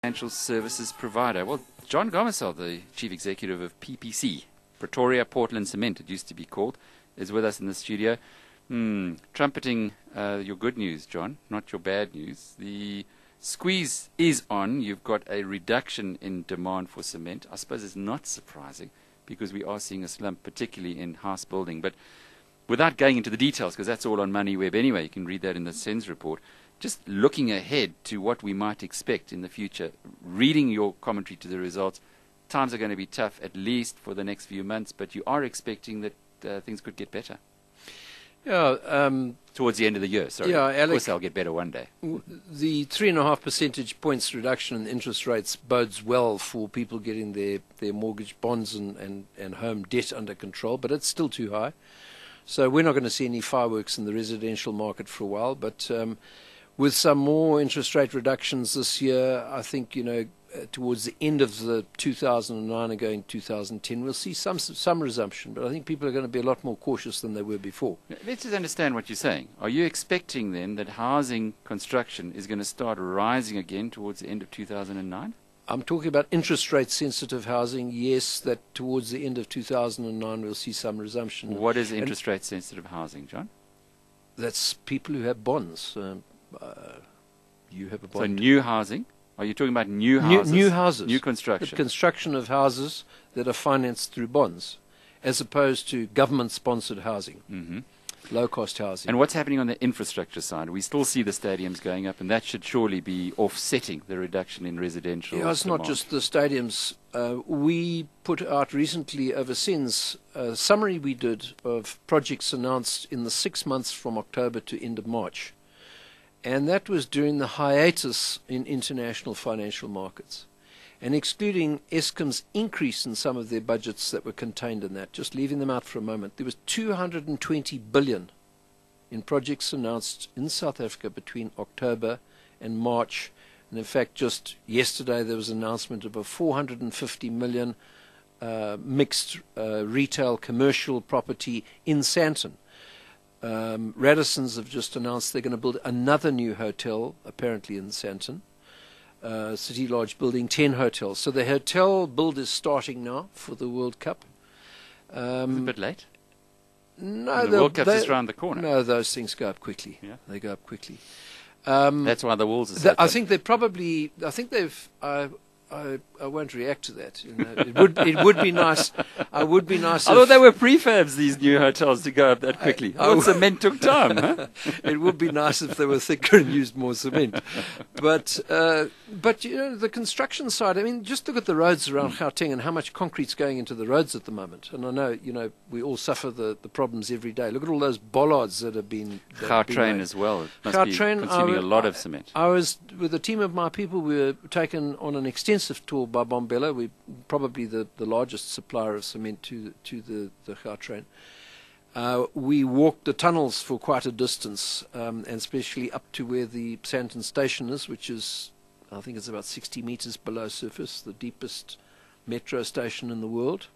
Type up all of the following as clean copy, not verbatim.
financial services provider. Well, John Gomersall, the chief executive of PPC, Pretoria Portland Cement, it used to be called, is with us in the studio. Trumpeting your good news, John, not your bad news. The squeeze is on. You've got a reduction in demand for cement. I suppose it's not surprising because we are seeing a slump, particularly in house building. But without going into the details, because that's all on MoneyWeb anyway, you can read that in the SENS report. Just looking ahead to what we might expect in the future, reading your commentary to the results, times are going to be tough, at least for the next few months, but you are expecting that things could get better. Yeah, towards the end of the year, sorry. Yeah, Alec, of course they'll get better one day. The 3.5 percentage points reduction in interest rates bodes well for people getting their mortgage bonds and home debt under control, but it's still too high. So we're not going to see any fireworks in the residential market for a while, but with some more interest rate reductions this year, I think, towards the end of the 2009 and going 2010, we'll see some resumption. But I think people are going to be a lot more cautious than they were before. Let's just understand what you're saying. Are you expecting then that housing construction is going to start rising again towards the end of 2009? I'm talking about interest rate sensitive housing. Yes, that towards the end of 2009 we'll see some resumption. What is interest rate sensitive housing, John? That's people who have bonds. You have a bond. So new housing? Are you talking about new houses? New houses. New construction. The construction of houses that are financed through bonds, as opposed to government-sponsored housing, low-cost housing. And what's happening on the infrastructure side? We still see the stadiums going up, and that should surely be offsetting the reduction in residential Yeah, it's demand. not just the stadiums. We put out recently over SENS a summary we did of projects announced in the 6 months from October to end of March. And that was during the hiatus in international financial markets. And excluding Eskom's increase in some of their budgets that were contained in that, just leaving them out for a moment, there was 220 billion in projects announced in South Africa between October and March. And in fact, just yesterday there was an announcement of a 450 million mixed retail commercial property in Sandton. Radisson's have just announced they're going to build another new hotel, apparently in Sandton. City Lodge building 10 hotels. So the hotel build is starting now for the World Cup. It's a bit late. No, the World Cup's just around the corner. No, those things go up quickly. Yeah. They go up quickly. That's why the walls are so I tough. think they probably. I think they've. I won't react to that. It would be nice. I would be nice. I thought they were prefabs, these new hotels, to go up that quickly. Cement took time, huh? It would be nice if they were thicker and used more cement. But the construction side. I mean, just look at the roads around Gauteng and how much concrete's going into the roads at the moment. And I know, we all suffer the problems every day. Look at all those bollards that have been. Gautrain as well. It must be consuming a lot of cement. I was with a team of my people. We were taken on an extensive tour by Bombela. We're probably the largest supplier of cement to the Gautrain. We walked the tunnels for quite a distance, and especially up to where the Sandton station is, which is, I think it's about 60 meters below surface, the deepest metro station in the world.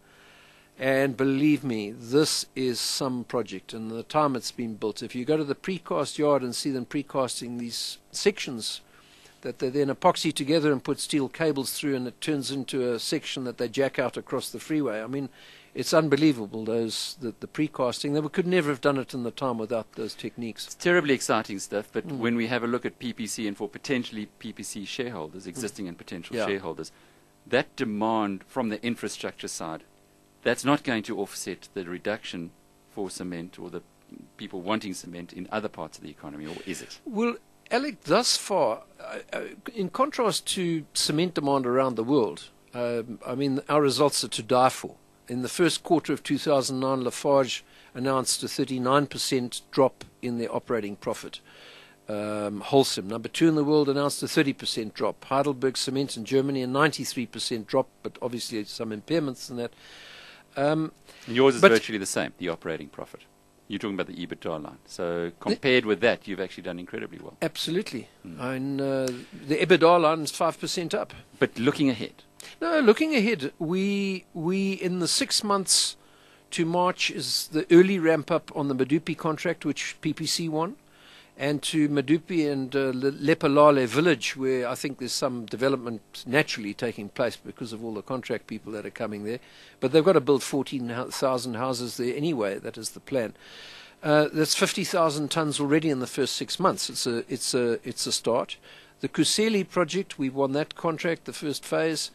And believe me, this is some project. And the time it's been built, if you go to the precast yard and see them precasting these sections that they then epoxy together and put steel cables through, and it turns into a section that they jack out across the freeway. I mean, it's unbelievable, the precasting. They could never have done it in the time without those techniques. It's terribly exciting stuff, but when we have a look at PPC and for potentially PPC shareholders, existing and potential shareholders, that demand from the infrastructure side, that's not going to offset the reduction for cement or the people wanting cement in other parts of the economy, or is it? Well, Alec, thus far, in contrast to cement demand around the world, I mean, our results are to die for. In the first quarter of 2009, Lafarge announced a 39% drop in their operating profit. Holcim, number 2 in the world, announced a 30% drop. Heidelberg Cement in Germany, a 93% drop, but obviously some impairments in that. And yours is virtually the same, the operating profit. You're talking about the EBITDA line. So compared with that, you've actually done incredibly well. Absolutely. And the EBITDA line is 5% up. But looking ahead? No, looking ahead, we in the 6 months to March is the early ramp up on the Medupi contract, which PPC won. and to Madupi and Lepalale village, where I think there's some development naturally taking place because of all the contract people that are coming there. But they've got to build 14,000 houses there anyway. That is the plan. That's 50,000 tons already in the first 6 months. It's a start. The Kuseli project, we won that contract, the first phase.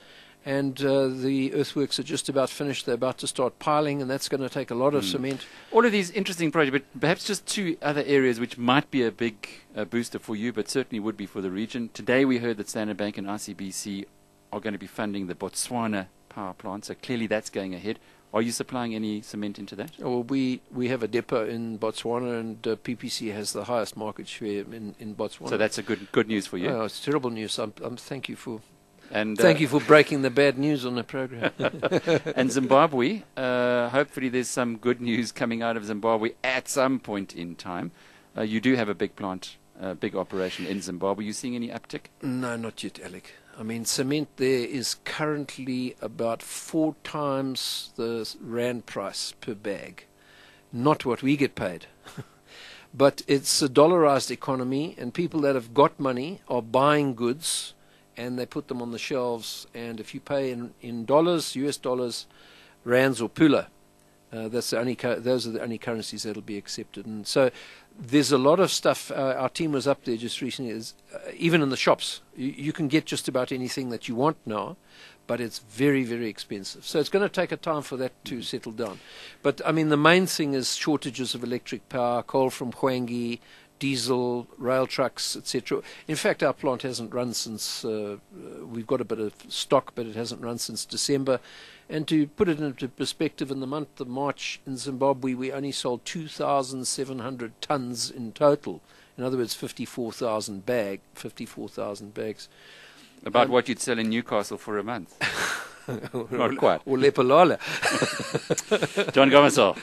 And the earthworks are just about finished. They're about to start piling, and that's going to take a lot of cement. All of these interesting projects, but perhaps just two other areas which might be a big booster for you, but certainly would be for the region. Today we heard that Standard Bank and ICBC are going to be funding the Botswana power plant, so clearly that's going ahead. Are you supplying any cement into that? Well, we have a depot in Botswana, and PPC has the highest market share in Botswana. So that's a good news for you. Oh, it's terrible news. Thank you for... And thank you for breaking the bad news on the program. And Zimbabwe, hopefully there's some good news coming out of Zimbabwe at some point in time. You do have a big plant, big operation in Zimbabwe. Are you seeing any uptick? No, not yet, Alec. I mean, cement there is currently about 4 times the rand price per bag. Not what we get paid. But it's a dollarized economy, and people that have got money are buying goods, and they put them on the shelves, and if you pay in dollars, US dollars, rands or pula, those are the only currencies that will be accepted. And so there's a lot of stuff. Our team was up there just recently. Even in the shops, you can get just about anything that you want now, but it's very, very expensive. So it's going to take a time for that to settle down. But, I mean, the main thing is shortages of electric power, coal from Hwangi, diesel, rail trucks, etc. In fact, our plant hasn't run since, we've got a bit of stock, but it hasn't run since December. And to put it into perspective, in the month of March in Zimbabwe, we only sold 2,700 tons in total. In other words, 54,000 bags. About what you'd sell in Newcastle for a month. Not quite. Or Lepalala. John Gomersall,